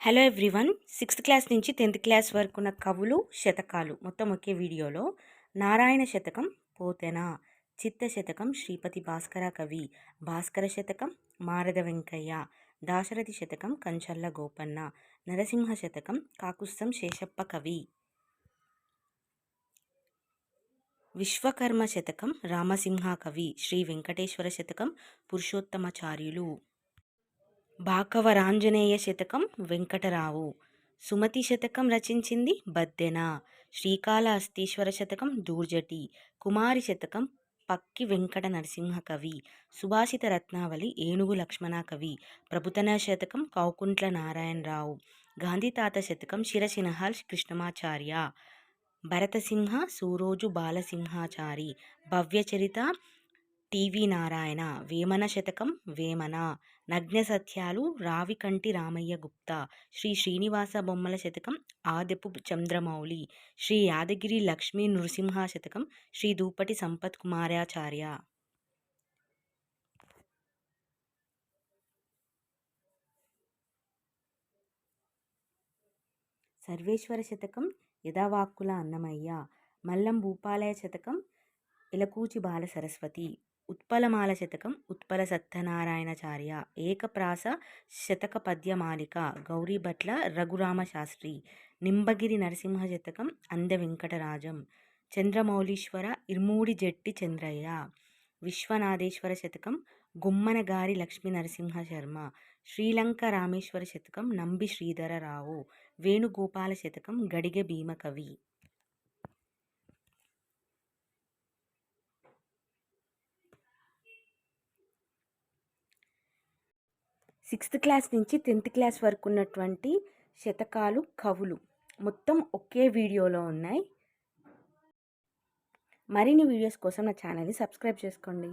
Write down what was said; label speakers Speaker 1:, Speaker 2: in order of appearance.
Speaker 1: Hello everyone, 6th class నుంచి 10th class వరకు ఉన్న కవులు శతకాలు మొత్తం ఒకే వీడియోలో నారాయణ శతకం పోతెన, చిత్త శతకం శ్రీపతి భాస్కర కవి, భాస్కర శతకం మారద వెంకయ్య, దాశరథి శతకం కంచర్ల గోపన్న, నరసింహ శతకం కాకుస్తం శేషప్ప కవి, విశ్వకర్మ శతకం రామసింహ కవి, శ్రీ వెంకటేశ్వర శతకం పురుషోత్తమాచార్యులు, భాకవరాంజనేయ శతకం వెంకటరావు, సుమతి శతకం రచించింది బద్దెన, శ్రీకాళహస్తీశ్వర శతకం దూర్జటి, కుమారి శతకం పక్కి వెంకట నరసింహ కవి, సుభాషిత రత్నావళి ఏనుగు లక్ష్మణ కవి, ప్రభుతన శతకం కౌకుంట్ల నారాయణరావు, గాంధీతాత శతకం శిరసినహాల్ కృష్ణమాచార్య, భరతసింహ సూరోజు బాలసింహాచారి, భవ్యచరిత టీవీ నారాయణ, వేమన శతకం వేమన, నగ్న సత్యాలు రావికంటి రామయ్య గుప్తా, శ్రీ శ్రీనివాస బొమ్మల శతకం ఆదెపు చంద్రమౌళి, శ్రీ యాదగిరి లక్ష్మీ నృసింహ శతకం శ్రీ దూపటి సంపత్ కుమారాచార్య, సర్వేశ్వర శతకం యదావాక్కుల అన్నమయ్య, మల్లం భూపాలయ శతకం ఇలకూచి బాల సరస్వతి, ఉత్పలమాల శతకం ఉత్పల సత్యనారాయణాచార్య, ఏకప్రాస శతక పద్యమాలిక గౌరీభట్ల రఘురామ శాస్త్రి, నింబగిరి నరసింహ శతకం అంద వెంకటరాజం, చంద్రమౌళీశ్వర ఇర్మూడి జెట్టి చంద్రయ్య, విశ్వనాథేశ్వర శతకం గుమ్మనగారి లక్ష్మీ నరసింహ శర్మ, శ్రీలంక రామేశ్వర శతకం నంబి శ్రీధరరావు, వేణుగోపాల శతకం గడిగె భీమకవి. సిక్స్త్ క్లాస్ నుంచి 10th క్లాస్ వరకు ఉన్నటువంటి శతకాలు కవులు మొత్తం ఒకే వీడియోలో ఉన్నాయి. మరిన్ని వీడియోస్ కోసం నా ఛానల్ని సబ్స్క్రైబ్ చేసుకోండి.